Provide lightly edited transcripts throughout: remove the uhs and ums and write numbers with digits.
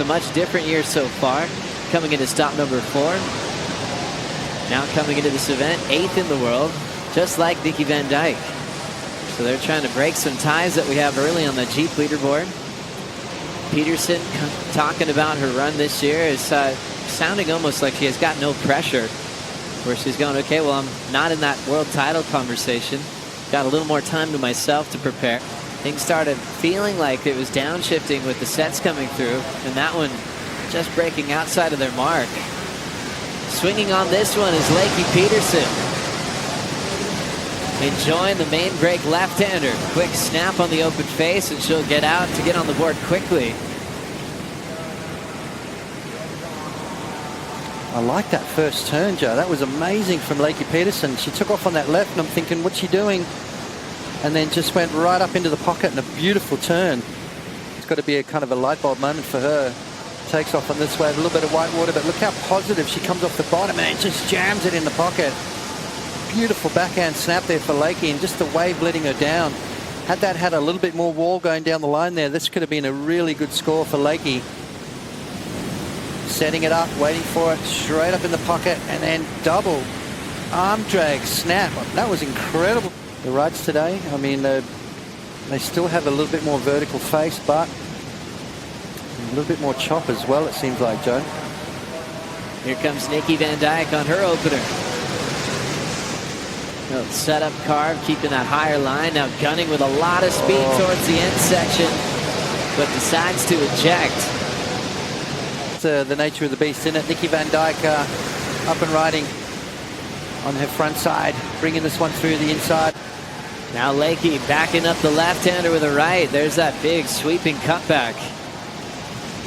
a much different year so far. Coming into stop number 4. Now coming into this event, 8th in the world, just like Nikki Van Dijk. So they're trying to break some ties that we have early on the Jeep leaderboard. Peterson talking about her run this year is sounding almost like she has got no pressure, where she's going, okay, well, I'm not in that world title conversation. Got a little more time to myself to prepare. Things started feeling like it was downshifting with the sets coming through, and that one just breaking outside of their mark. Swinging on this one is Lakey Peterson. Enjoying the main break left-hander. Quick snap on the open face, and she'll get out to get on the board quickly. I like that first turn, Joe. That was amazing from Lakey Peterson. She took off on that left, and I'm thinking, what's she doing? And then just went right up into the pocket in a beautiful turn. It's got to be a kind of a light bulb moment for her. Takes off on this wave, a little bit of white water, but look how positive she comes off the bottom and just jams it in the pocket. Beautiful backhand snap there for Lakey, and just the wave letting her down. Had that had a little bit more wall going down the line there, this could have been a really good score for Lakey. Setting it up, waiting for it, straight up in the pocket, and then double arm drag snap. That was incredible. The rides today, I mean, they still have a little bit more vertical face, but a little bit more chop as well, it seems like, Joe. Here comes Nikki Van Dijk on her opener. Setup carve, keeping that higher line. Now gunning with a lot of speed towards the end section, but decides to eject. It's the nature of the beast, isn't it? Nikki Van Dijk up and riding on her front side, bringing this one through the inside. Now Lakey backing up the left-hander with a right. There's that big sweeping cutback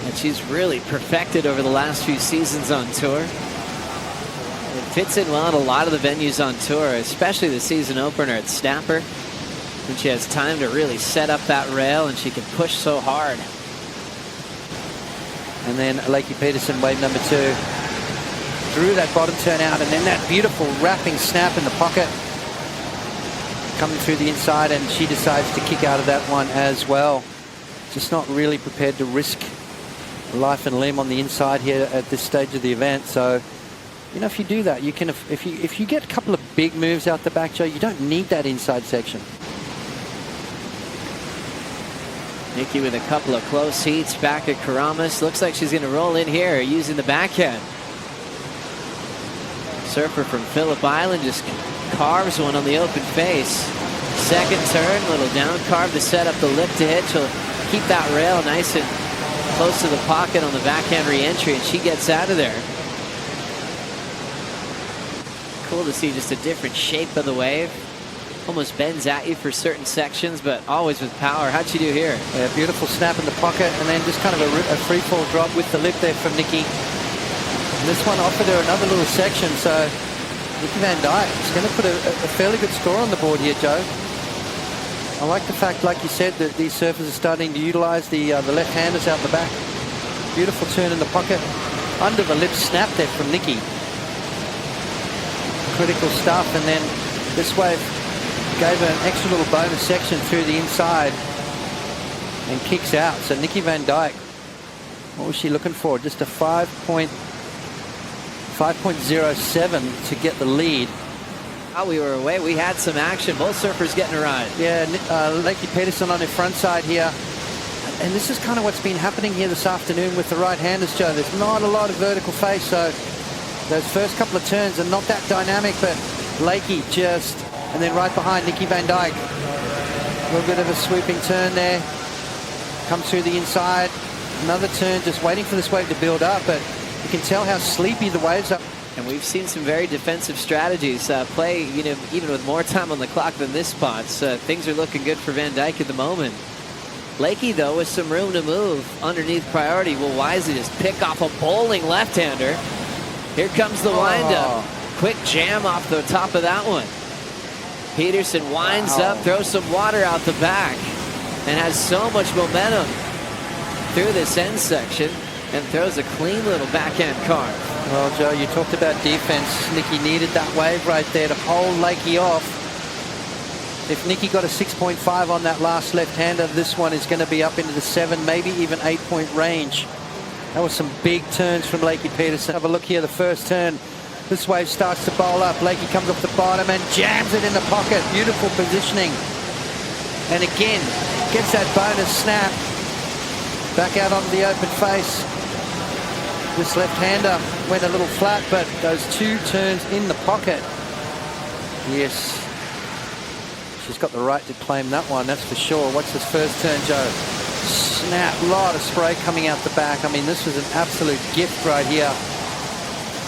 that she's really perfected over the last few seasons on tour. It fits in well at a lot of the venues on tour, especially the season opener at Snapper, when she has time to really set up that rail and she can push so hard. And then Lakey Peterson, wave number 2, drew that bottom turn out, and then that beautiful wrapping snap in the pocket coming through the inside, and she decides to kick out of that one as well. Just not really prepared to risk life and limb on the inside here at this stage of the event. So, you know, if you do that, you can, if you get a couple of big moves out the back, Joe, you don't need that inside section. Nikki with a couple of close heats back at Karamas. Looks like she's going to roll in here using the backhand. Surfer from Phillip Island just carves one on the open face. Second turn, little down carve to set up the lip to hit. She'll keep that rail nice and close to the pocket on the backhand re-entry, and she gets out of there. Cool to see just a different shape of the wave. Almost bends at you for certain sections, but always with power. How'd she do here? Yeah, beautiful snap in the pocket, and then just kind of a free fall drop with the lip there from Nikki. And this one offered her another little section, so Nikki Van Dijk is going to put a fairly good score on the board here, Joe. I like the fact, like you said, that these surfers are starting to utilize the left-handers out the back. Beautiful turn in the pocket. Under the lip snap there from Nikki. Critical stuff, and then this wave gave her an extra little bonus section through the inside and kicks out. So Nikki Van Dijk, what was she looking for? Just a 5.07 to get the lead. While we were away, we had some action. Both surfers getting a ride. Yeah, Lakey Peterson on her front side here. And this is kind of what's been happening here this afternoon with the right-handers, Joe. There's not a lot of vertical face, so those first couple of turns are not that dynamic, but Lakey just, and then right behind Nikki Van Dijk. A little bit of a sweeping turn there. Comes through the inside. Another turn, just waiting for this wave to build up, but you can tell how sleepy the waves are. And we've seen some very defensive strategies play, you know, even with more time on the clock than this spot. So things are looking good for Van Dijk at the moment. Lakey, though, with some room to move underneath priority, will wisely just pick off a bowling left-hander. Here comes the windup. Quick jam off the top of that one. Peterson winds up, throws some water out the back, and has so much momentum through this end section, and throws a clean little backhand carve. Well, Joe, you talked about defense. Nikki needed that wave right there to hold Lakey off. If Nikki got a 6.5 on that last left-hander, this one is going to be up into the 7, maybe even 8-point range. That was some big turns from Lakey Peterson. Have a look here, the first turn. This wave starts to bowl up. Lakey comes off the bottom and jams it in the pocket. Beautiful positioning. And again, gets that bonus snap. Back out onto the open face. This left-hander went a little flat, but those two turns in the pocket. Yes. She's got the right to claim that one, that's for sure. What's this first turn, Joe? Snap, lot of spray coming out the back. I mean, this was an absolute gift right here.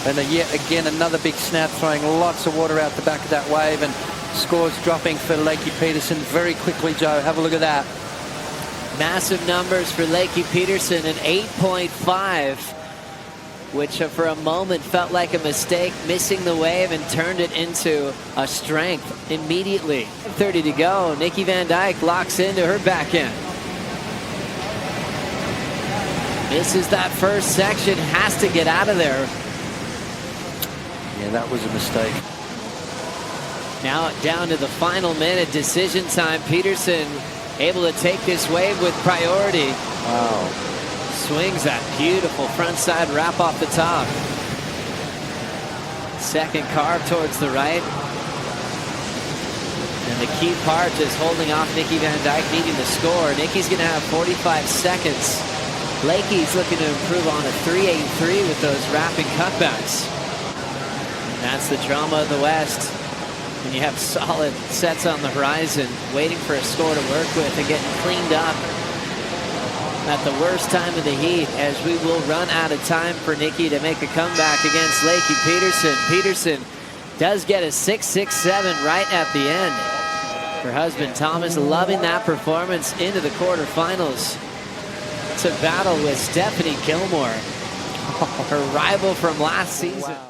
And yet again, another big snap, throwing lots of water out the back of that wave, and scores dropping for Lakey Peterson very quickly, Joe. Have a look at that. Massive numbers for Lakey Peterson, an 8.5, which for a moment felt like a mistake, missing the wave, and turned it into a strength immediately. 30 to go. Nikki Van Dijk locks into her backhand. Misses that first section, has to get out of there. Yeah, that was a mistake. Now down to the final minute, decision time. Peterson able to take this wave with priority. Wow. Swings that beautiful front side wrap off the top. Second carve towards the right. And the key part is holding off Nikki Van Dijk, needing to score. Nikki's going to have 45 seconds. Lakey's looking to improve on a 3-8-3 with those wrapping cutbacks. And that's the drama of the West. When you have solid sets on the horizon, waiting for a score to work with and getting cleaned up at the worst time of the heat, as we will run out of time for Nikki to make a comeback against Lakey Peterson. Peterson does get a 6-6-7 right at the end. Her husband Thomas loving that performance into the quarterfinals. To battle with Stephanie Gilmore, her rival from last season. Wow.